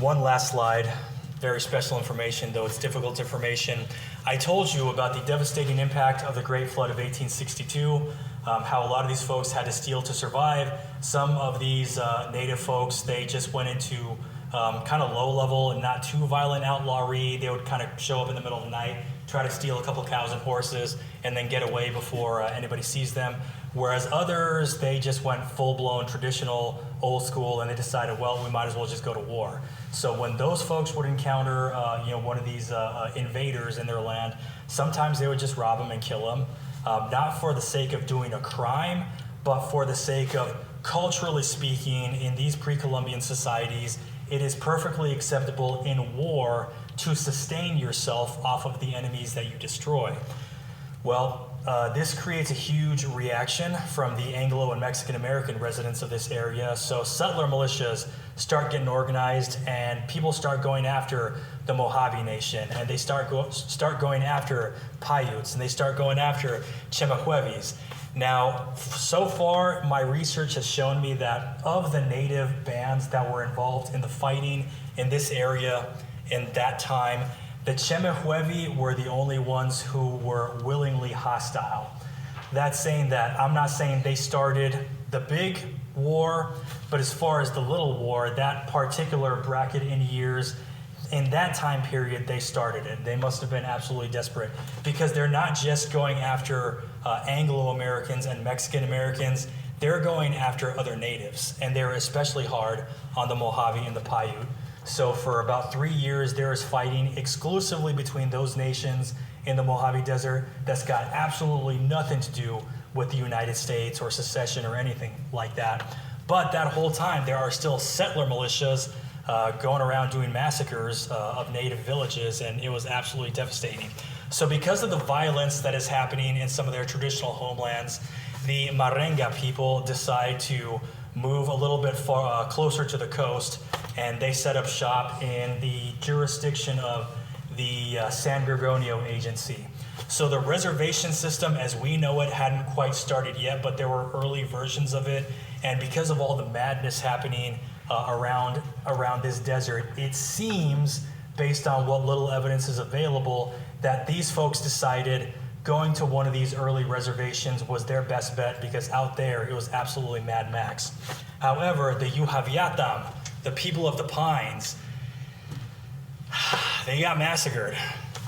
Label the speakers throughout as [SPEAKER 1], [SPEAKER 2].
[SPEAKER 1] One last slide, very special information, though it's difficult information. I told you about the devastating impact of the Great Flood of 1862, how a lot of these folks had to steal to survive. Some of these native folks, they just went into kind of low-level and not too violent outlawry. They would kind of show up in the middle of the night, try to steal a couple cows and horses, and then get away before anybody sees them. Whereas others, they just went full-blown traditional, old school, and they decided, well, we might as well just go to war. So when those folks would encounter, one of these invaders in their land, sometimes they would just rob them and kill them, not for the sake of doing a crime, but for the sake of, culturally speaking, in these pre-Columbian societies, it is perfectly acceptable in war to sustain yourself off of the enemies that you destroy. Well, this creates a huge reaction from the Anglo and Mexican American residents of this area. So settler militias start getting organized, and people start going after the Mojave Nation, and they start going after Paiutes, and they start going after Chemehuevis. Now, so far, my research has shown me that of the native bands that were involved in the fighting in this area in that time, the Chemehuevi were the only ones who were willingly hostile. That's saying that I'm not saying they started the big war, but as far as the little war, that particular bracket in years, in that time period, they started it. They must have been absolutely desperate because they're not just going after Anglo-Americans and Mexican-Americans, they're going after other natives, and they're especially hard on the Mojave and the Paiute. So for about 3 years, there is fighting exclusively between those nations in the Mojave Desert that's got absolutely nothing to do with the United States or secession or anything like that. But that whole time, there are still settler militias going around doing massacres of native villages, and it was absolutely devastating. So because of the violence that is happening in some of their traditional homelands, the Marenga people decide to move a little bit far, closer to the coast, and they set up shop in the jurisdiction of the San Bernardino Agency. So the reservation system as we know it hadn't quite started yet, but there were early versions of it, and because of all the madness happening around this desert, it seems, based on what little evidence is available, that these folks decided going to one of these early reservations was their best bet because out there it was absolutely Mad Max. However, the Yuaviatam, the people of the pines, they got massacred.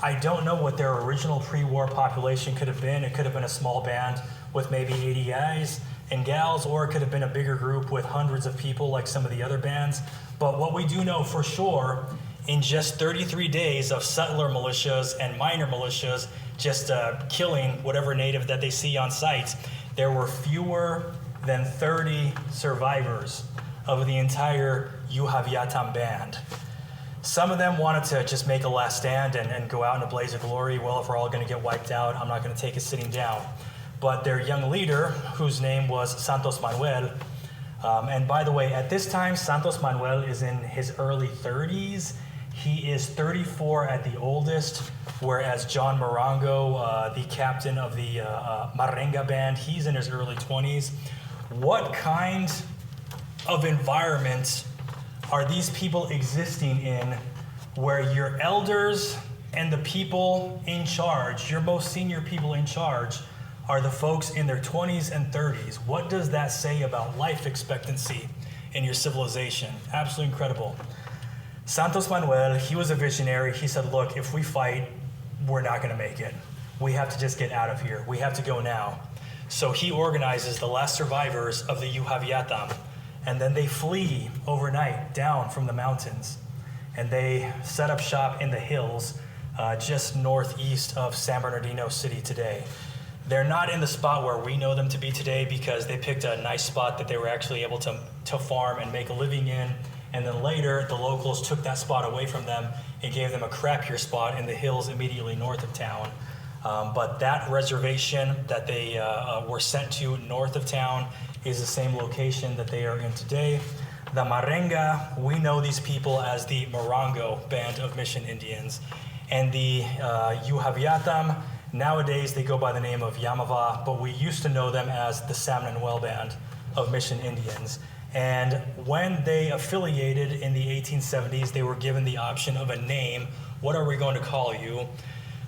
[SPEAKER 1] I don't know what their original pre-war population could have been. It could have been a small band with maybe 80 guys and gals, or it could have been a bigger group with hundreds of people like some of the other bands. But what we do know for sure, in just 33 days of settler militias and minor militias just killing whatever native that they see on sites, there were fewer than 30 survivors of the entire Yuaviatam band. Some of them wanted to just make a last stand and go out in a blaze of glory. Well, if we're all going to get wiped out, I'm not going to take it sitting down. But their young leader, whose name was Santos Manuel, and by the way, at this time, Santos Manuel is in his early 30s. He is 34 at the oldest, whereas John Morongo, the captain of the Marenga band, he's in his early 20s. What kind of environment are these people existing in where your elders and the people in charge, your most senior people in charge, are the folks in their 20s and 30s? What does that say about life expectancy in your civilization? Absolutely incredible. Santos Manuel, he was a visionary. He said, look, if we fight, we're not going to make it. We have to just get out of here. We have to go now. So he organizes the last survivors of the Yuaviatam, and then they flee overnight down from the mountains, and they set up shop in the hills just northeast of San Bernardino City today. They're not in the spot where we know them to be today because they picked a nice spot that they were actually able to farm and make a living in. And then later, the locals took that spot away from them and gave them a crappier spot in the hills immediately north of town. But that reservation that they were sent to north of town is the same location that they are in today. The Marenga, we know these people as the Morongo Band of Mission Indians. And the Yuaviatam, nowadays they go by the name of Yamava, but we used to know them as the San Manuel Band of Mission Indians. And when they affiliated in the 1870s, they were given the option of a name. What are we going to call you?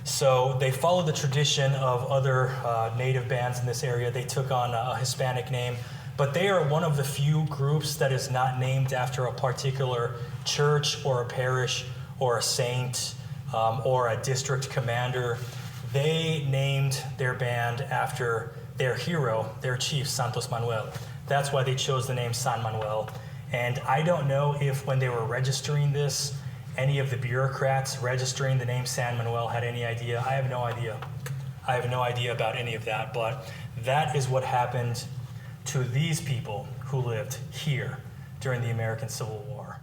[SPEAKER 1] So they followed the tradition of other native bands in this area. They took on a Hispanic name, but they are one of the few groups that is not named after a particular church or a parish or a saint or a district commander. They named their band after their hero, their chief, Santos Manuel. That's why they chose the name San Manuel. And I don't know if when they were registering this, any of the bureaucrats registering the name San Manuel had any idea. I have no idea. I have no idea about any of that, but that is what happened to these people who lived here during the American Civil War.